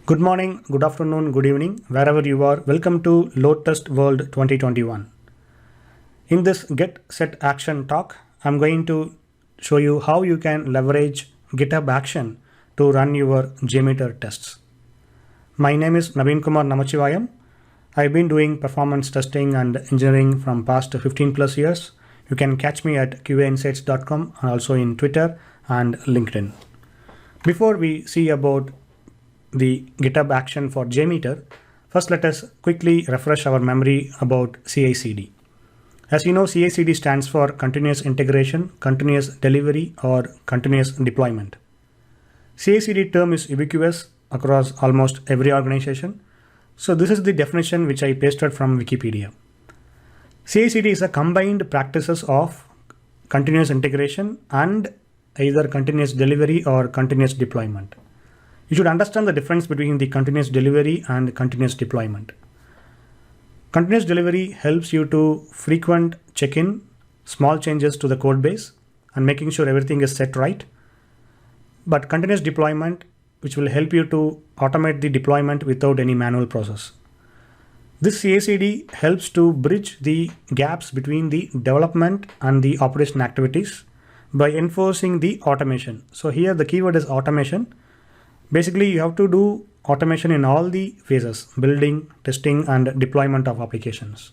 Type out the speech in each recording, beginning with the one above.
Good morning, good afternoon, good evening, wherever you are. Welcome to LoadTestWorld 2021. In this Get Set Action talk, I'm going to show you how you can leverage GitHub Action to run your JMeter tests. My name is NaveenKumar Namachivayam. I've been doing performance testing and engineering from past 15 plus years. You can catch me at QAInsights.com and also in Twitter and LinkedIn. Before we see about the GitHub action for JMeter, first let us quickly refresh our memory about CI/CD. As you know, CI/CD stands for continuous integration, continuous delivery, or continuous deployment. CI/CD term is ubiquitous across almost every organization. So this is the definition which I pasted from Wikipedia. CI/CD is a combined practices of continuous integration and either continuous delivery or continuous deployment. You should understand the difference between the continuous delivery and continuous deployment. Continuous delivery helps you to frequent check-in, small changes to the code base and making sure everything is set right. But continuous deployment, which will help you to automate the deployment without any manual process. This CI/CD helps to bridge the gaps between the development and the operation activities by enforcing the automation. So here the keyword is automation. Basically, you have to do automation in all the phases: building, testing, and deployment of applications.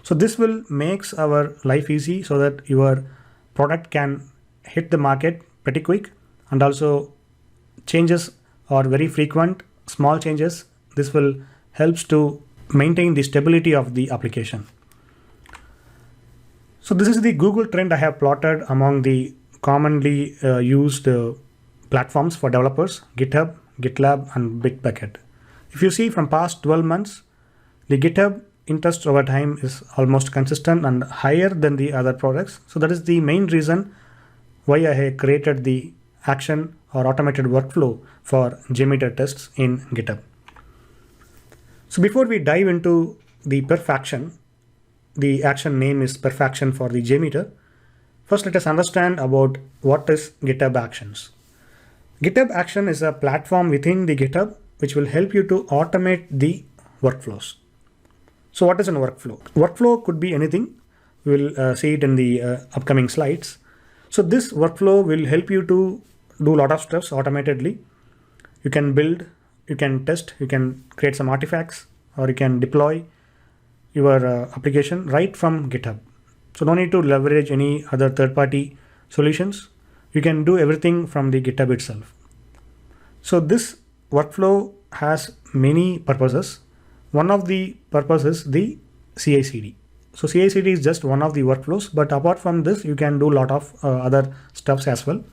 So this will makes our life easy so that your product can hit the market pretty quick, and also changes are very frequent, small changes. This will helps to maintain the stability of the application. So this is the Google trend I have plotted among the commonly used platforms for developers: GitHub, GitLab, and Bitbucket. If you see from past 12 months, the GitHub interest over time is almost consistent and higher than the other products. So that is the main reason why I have created the action or automated workflow for JMeter tests in GitHub. So before we dive into the perf action, the action name is perf action for the JMeter. First, let us understand about what is GitHub Actions. GitHub Action is a platform within the GitHub which will help you to automate the workflows. So what is a workflow? Workflow could be anything. We'll see it in the upcoming slides. So this workflow will help you to do a lot of steps automatically. You can build, you can test, you can create some artifacts, or you can deploy your application right from GitHub. So no need to leverage any other third-party solutions. You can do everything from the GitHub itself. So this workflow has many purposes. One of the purposes is the CI/CD. So CI/CD is just one of the workflows, but apart from this, you can do a lot of other stuffs as well.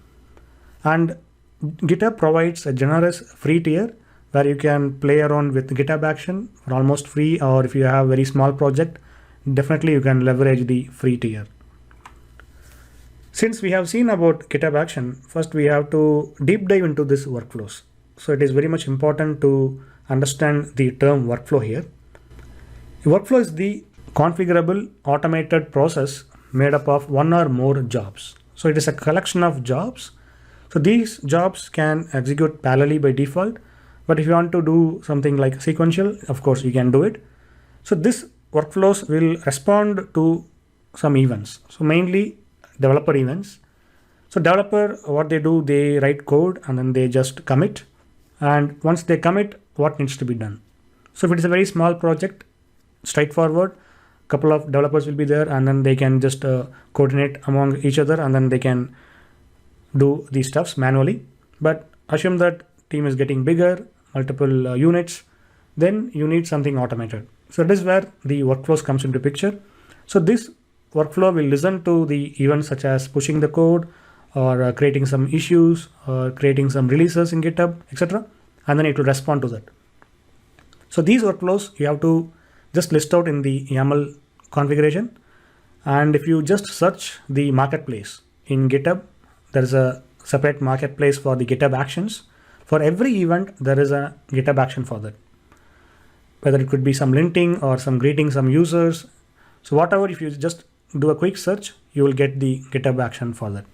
And GitHub provides a generous free tier where you can play around with GitHub Action for almost free, or if you have a very small project, definitely you can leverage the free tier. Since we have seen about GitHub Action, first we have to deep dive into this workflows. So it is very much important to understand the term workflow here. A workflow is the configurable automated process made up of one or more jobs. So it is a collection of jobs. So these jobs can execute parallelly by default, but if you want to do something like sequential, of course you can do it. So this workflows will respond to some events. So mainly developer events. So developer, what they do, they write code and then they just commit. And once they commit, what needs to be done? So if it is a very small project, straightforward, couple of developers will be there and then they can just coordinate among each other and then they can do these stuffs manually. But assume that team is getting bigger, multiple units, then you need something automated. So that is where the workflows comes into picture. So this workflow will listen to the events such as pushing the code or creating some issues or creating some releases in GitHub, etc. And then it will respond to that. So these workflows you have to just list out in the YAML configuration. And if you just search the marketplace in GitHub, there is a separate marketplace for the GitHub Actions. For every event, there is a GitHub action for that. Whether it could be some linting or some greeting some users. So whatever, if you just do a quick search, you will get the GitHub action for that.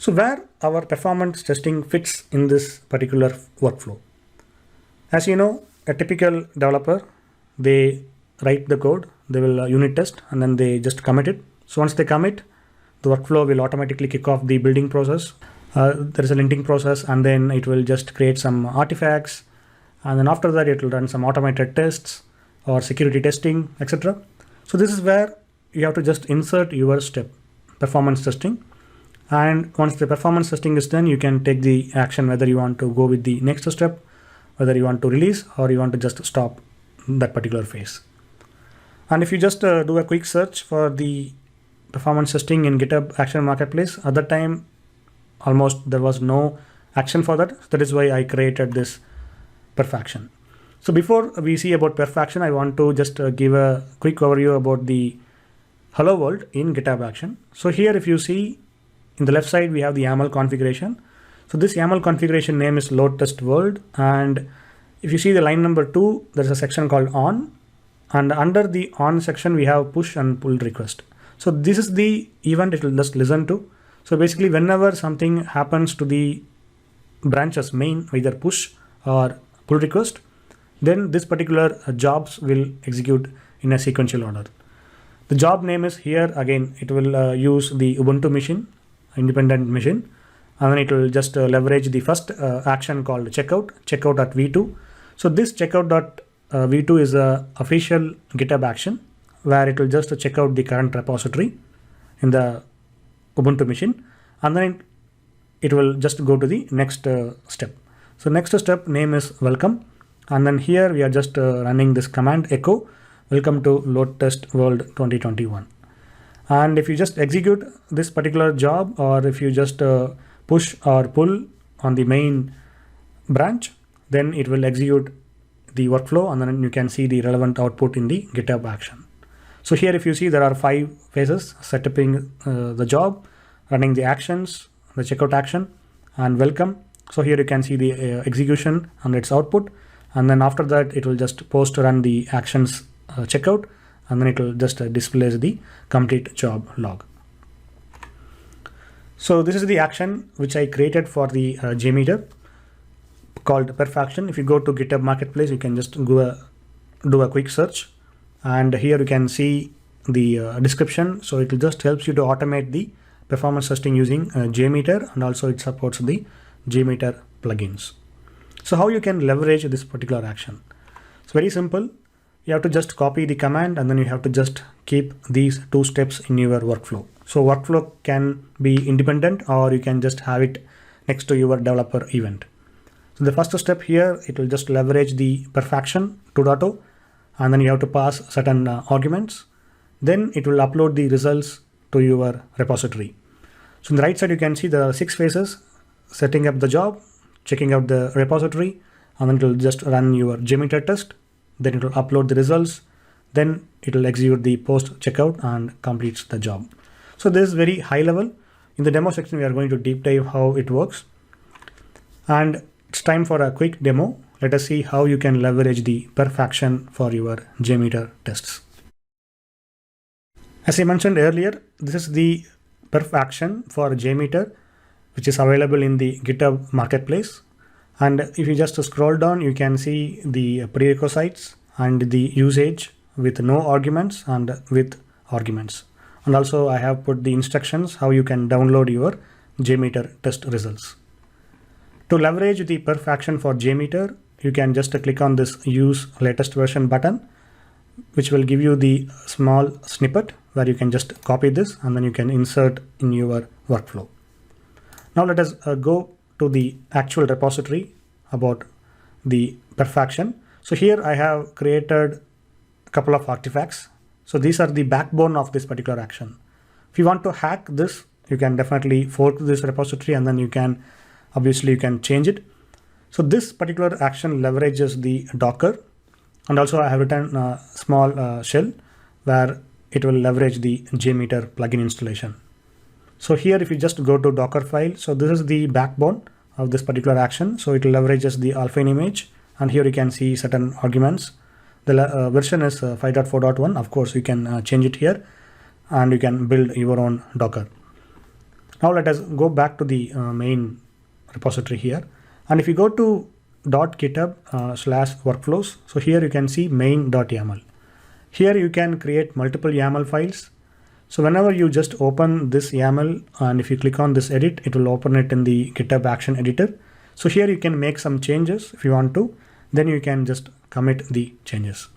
So where our performance testing fits in this particular workflow? As you know, a typical developer, they write the code, they will unit test, and then they just commit it. So once they commit, the workflow will automatically kick off the building process. There is a linting process, and then it will just create some artifacts. And then after that, it will run some automated tests or security testing, etc. So this is where you have to just insert your step, performance testing. And once the performance testing is done, you can take the action whether you want to go with the next step, whether you want to release or you want to just stop that particular phase. And if you just do a quick search for the performance testing in GitHub Action Marketplace, at that time, almost there was no action for that. That is why I created this perf action. So before we see about perf action, I want to just give a quick overview about the hello world in GitHub Action. So here, if you see in the left side, we have the YAML configuration. So this YAML configuration name is LoadTestWorld. And if you see the line number 2, there's a section called on. And under the on section, we have push and pull request. So this is the event it will just listen to. So basically, whenever something happens to the branches main, either push or pull request, then this particular jobs will execute in a sequential order. The job name is here, again, it will use the Ubuntu machine, independent machine, and then it will just leverage the first action called checkout at v2. So this checkout.v2 is a official GitHub action where it will just check out the current repository in the Ubuntu machine, and then it will just go to the next step. So next step name is welcome, and then here we are just running this command echo welcome to LoadTestWorld 2021. And if you just execute this particular job, or if you just push or pull on the main branch, then it will execute the workflow, and then you can see the relevant output in the GitHub action. So here, if you see, there are 5 phases: setting the job, running the actions, the checkout action, and welcome. So here you can see the execution and its output. And then after that, it will just post run the actions checkout, and then it will just displays the complete job log. So this is the action which I created for the JMeter called perf action. If you go to GitHub Marketplace, you can just do a quick search, and here you can see the description. So it will just helps you to automate the performance testing using JMeter, and also it supports the JMeter plugins. So how you can leverage this particular action? It's very simple. You have to just copy the command, and then you have to just keep these 2 steps in your workflow. So workflow can be independent, or you can just have it next to your developer event. So the first step here, it will just leverage the perf action 2.0, and then you have to pass certain arguments. Then it will upload the results to your repository. So on the right side, you can see there are 6 phases: setting up the job, checking out the repository, and then it will just run your JMeter test. Then it will upload the results. Then it will execute the post checkout and completes the job. So this is very high level. In the demo section, we are going to deep dive how it works. And it's time for a quick demo. Let us see how you can leverage the perf action for your JMeter tests. As I mentioned earlier, this is the perf action for JMeter, which is available in the GitHub Marketplace. And if you just scroll down, you can see the prerequisites and the usage with no arguments and with arguments. And also I have put the instructions how you can download your JMeter test results. To leverage the perf action for JMeter, you can just click on this use latest version button, which will give you the small snippet where you can just copy this, and then you can insert in your workflow. Now let us go to the actual repository about the perf action. So here I have created a couple of artifacts. So these are the backbone of this particular action. If you want to hack this, you can definitely fork this repository, and then you can change it. So this particular action leverages the Docker, and also I have written a small shell where it will leverage the JMeter plugin installation. So here, if you just go to Docker file, so this is the backbone of this particular action. So it leverages the alpha image, and here you can see certain arguments. The version is 5.4.1. Of course, you can change it here, and you can build your own Docker. Now let us go back to the main repository here. And if you go to .github/workflows, so here you can see main.yaml. Here you can create multiple YAML files. So whenever you just open this YAML and if you click on this edit, it will open it in the GitHub Action editor. So here you can make some changes if you want to, then you can just commit the changes.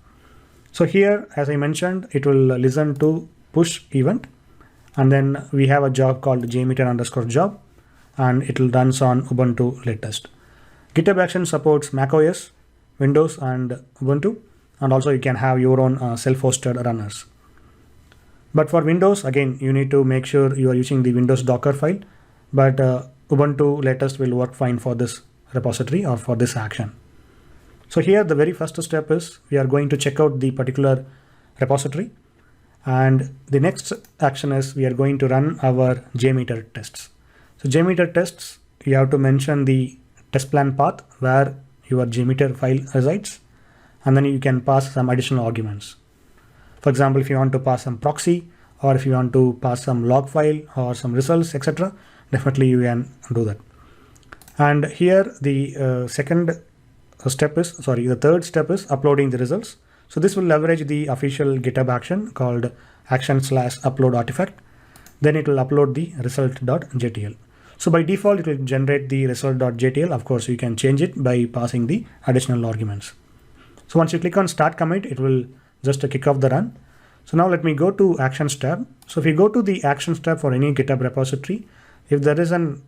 So here, as I mentioned, it will listen to push event, and then we have a job called JMeter_job, and it will runs on Ubuntu latest. GitHub Action supports macOS, Windows, and Ubuntu, and also you can have your own self-hosted runners. But for Windows, again, you need to make sure you are using the Windows Docker file, but Ubuntu latest will work fine for this repository or for this action. So here the very first step is we are going to check out the particular repository, and the next action is we are going to run our JMeter tests. So JMeter tests, you have to mention the test plan path where your JMeter file resides, and then you can pass some additional arguments. For example, if you want to pass some proxy, or if you want to pass some log file or some results, etc., definitely you can do that. And here the third step is uploading the results. So this will leverage the official GitHub action called action/upload artifact. Then it will upload the result.jtl. So by default, it will generate the result.jtl. Of course, you can change it by passing the additional arguments. So once you click on start commit, it will just kick off the run. So now let me go to actions tab. So if you go to the actions tab for any GitHub repository, if there is an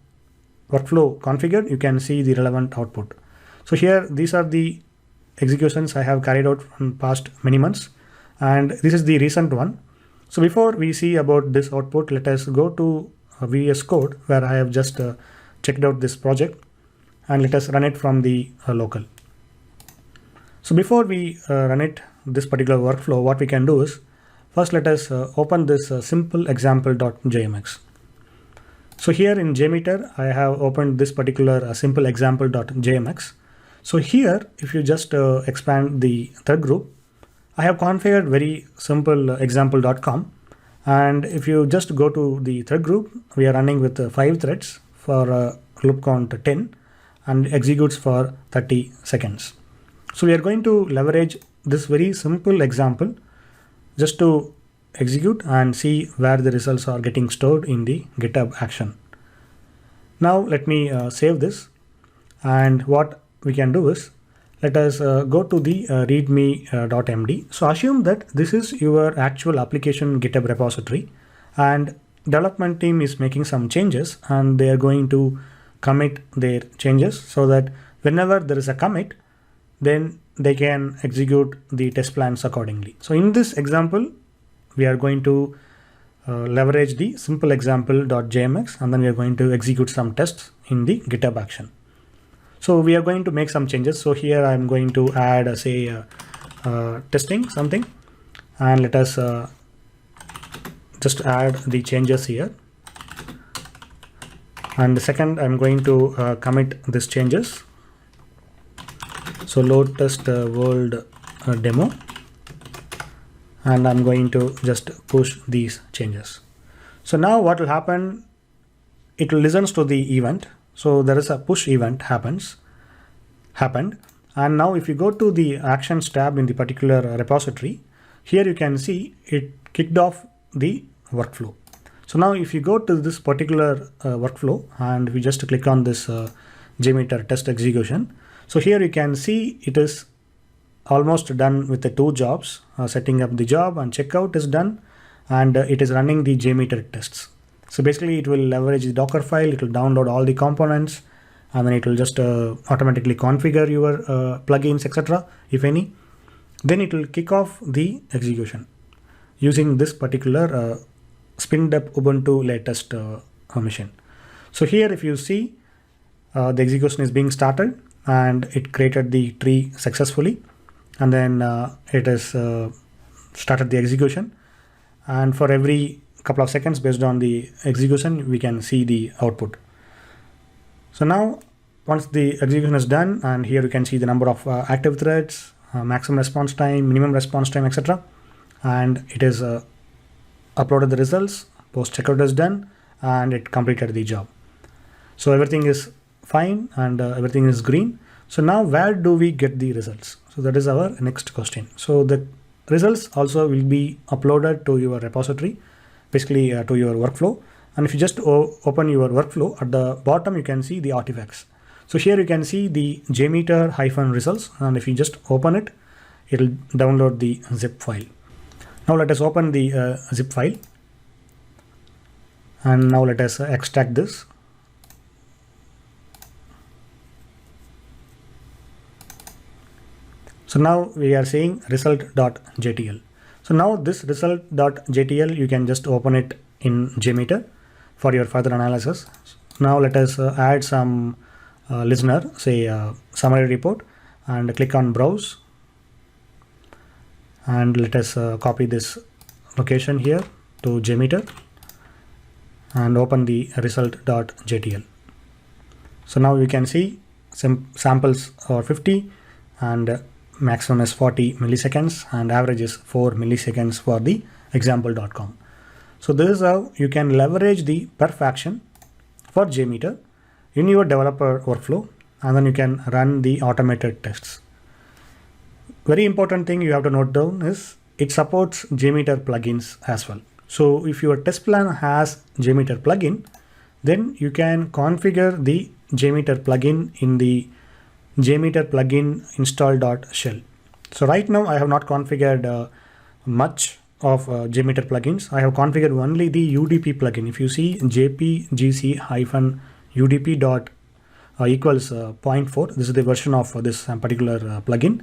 workflow configured, you can see the relevant output. So here, these are the executions I have carried out from past many months, and this is the recent one. So before we see about this output, let us go to VS Code where I have just checked out this project, and let us run it from the local. So before we run it, this particular workflow, what we can do is first let us open this simple example.jmx. So here in JMeter, I have opened this particular simple example.jmx. So here, if you just expand the thread group, I have configured very simple example.com. And if you just go to the thread group, we are running with 5 threads for loop count 10 and executes for 30 seconds. So we are going to leverage this very simple example just to execute and see where the results are getting stored in the GitHub action. Now let me save this, and what we can do is let us go to the readme.md. So assume that this is your actual application GitHub repository, and development team is making some changes and they are going to commit their changes so that whenever there is a commit, then they can execute the test plans accordingly. So in this example, we are going to leverage the simple example.jmx, and then we are going to execute some tests in the GitHub action. So we are going to make some changes. So here I'm going to add testing something, and let us just add the changes here. And the second, I'm going to commit these changes. So LoadTestWorld demo, and I'm going to just push these changes. So now what will happen, it listens to the event. So there is a push event happened. And now if you go to the actions tab in the particular repository, here you can see it kicked off the workflow. So now if you go to this particular workflow and we just click on this JMeter test execution, so here you can see it is almost done with the 2 jobs. Setting up the job and checkout is done, and it is running the JMeter tests. So basically it will leverage the Docker file, it will download all the components, and then it will just automatically configure your plugins, etc. if any. Then it will kick off the execution using this particular spinned up Ubuntu latest machine. So here if you see the execution is being started, and it created the tree successfully, and then it has started the execution, and for every couple of seconds based on the execution we can see the output. So now once the execution is done, and here you can see the number of active threads, maximum response time, minimum response time, etc. and it is uploaded the results, post checkout is done, and it completed the job. So everything is fine and everything is green. So now where do we get the results? So that is our next question. So the results also will be uploaded to your repository, basically to your workflow. And if you just open your workflow, at the bottom you can see the artifacts. So here you can see the JMeter -results, and if you just open it, it will download the zip file. Now let us open the zip file, and now let us extract this. So now we are seeing result.jtl. So now this result.jtl, you can just open it in JMeter for your further analysis. Now let us add some listener, say summary report, and click on browse, and let us copy this location here to JMeter and open the result.jtl. So now we can see some samples are 50 and maximum is 40 milliseconds and average is 4 milliseconds for the example.com. So this is how you can leverage the perf action for JMeter in your developer workflow, and then you can run the automated tests. Very important thing you have to note down is it supports JMeter plugins as well. So if your test plan has JMeter plugin, then you can configure the JMeter plugin in the JMeter plugin install.shell. So right now I have not configured much of JMeter plugins. I have configured only the UDP plugin. If you see jpgc-udp equals 0.4, this is the version of this particular plugin,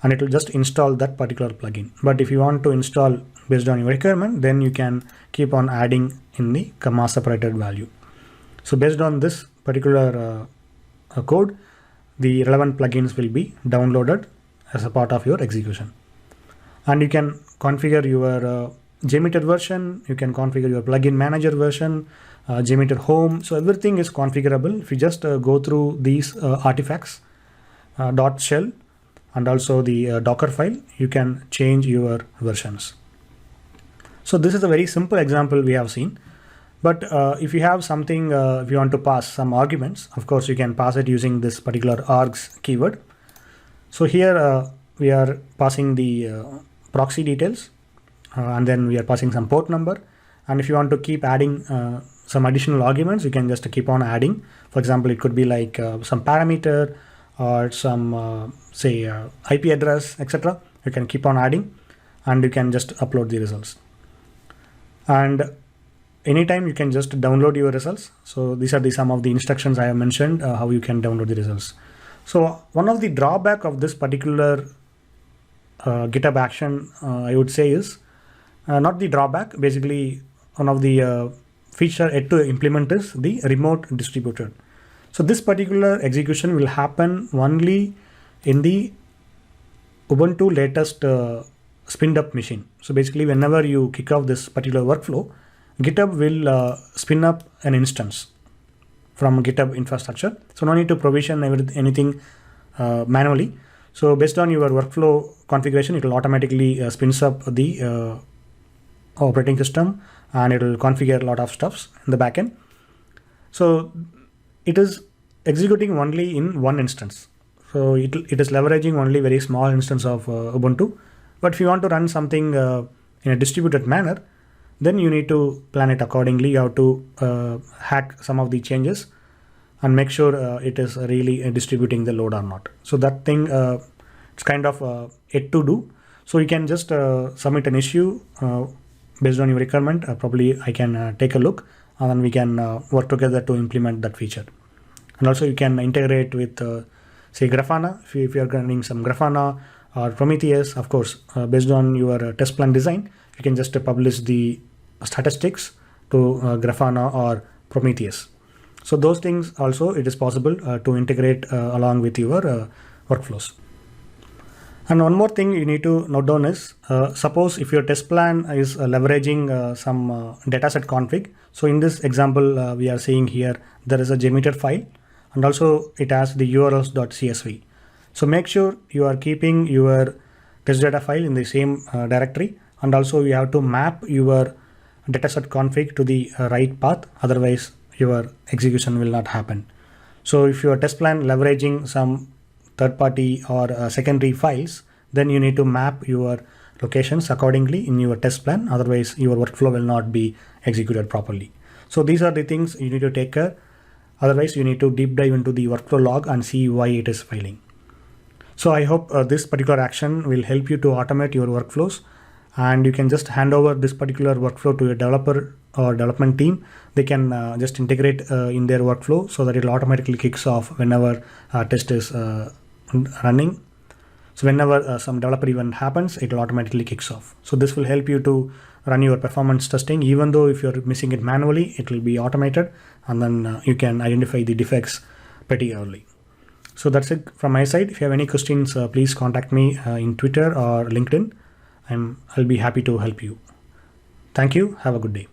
and it will just install that particular plugin. But if you want to install based on your requirement, then you can keep on adding in the comma separated value. So based on this particular code, the relevant plugins will be downloaded as a part of your execution. And you can configure your JMeter version, you can configure your plugin manager version, JMeter home. So everything is configurable. If you just go through these artifacts, .shell, and also the Docker file, you can change your versions. So this is a very simple example we have seen. But if you have something, if you want to pass some arguments, of course you can pass it using this particular args keyword. So here we are passing the proxy details, and then we are passing some port number. And if you want to keep adding some additional arguments, you can just keep on adding. For example, it could be like some parameter or some say IP address, etc. You can keep on adding, and you can just upload the results. And anytime you can just download your results. So these are some of the instructions I have mentioned, how you can download the results. So one of the drawback of this particular GitHub action, I would say, is not the drawback. Basically, one of the feature yet to implement is the remote distributed. So this particular execution will happen only in the Ubuntu latest spinned up machine. So basically, whenever you kick off this particular workflow, GitHub will spin up an instance from GitHub infrastructure. So no need to provision anything manually. So based on your workflow configuration, it will automatically spins up the operating system, and it will configure a lot of stuffs in the backend. So it is executing only in one instance. So it is leveraging only very small instance of Ubuntu. But if you want to run something in a distributed manner, then you need to plan it accordingly. You have to hack some of the changes and make sure it is really distributing the load or not. So that thing it's kind of yet to do. So you can just submit an issue based on your requirement. Probably I can take a look, and then we can work together to implement that feature. And also you can integrate with say Grafana, if you are running some Grafana or Prometheus. Of course, based on your test plan design, you can just publish the statistics to Grafana or Prometheus. So those things also it is possible to integrate along with your workflows. And one more thing you need to note down is, suppose if your test plan is leveraging some dataset config. So in this example, we are seeing here, there is a JMeter file, and also it has the urls.csv. So make sure you are keeping your test data file in the same directory, and also you have to map your dataset config to the right path, otherwise your execution will not happen. So if your test plan leveraging some third-party or secondary files, then you need to map your locations accordingly in your test plan, otherwise your workflow will not be executed properly. So these are the things you need to take care. Otherwise you need to deep dive into the workflow log and see why it is failing. So I hope this particular action will help you to automate your workflows, and you can just hand over this particular workflow to a developer or development team. They can just integrate in their workflow so that it will automatically kicks off whenever test is running. So whenever some developer event happens, it will automatically kicks off. So this will help you to run your performance testing. Even though if you're missing it manually, it will be automated, and then you can identify the defects pretty early. So that's it from my side. If you have any questions, please contact me in Twitter or LinkedIn. I'll be happy to help you. Thank you. Have a good day.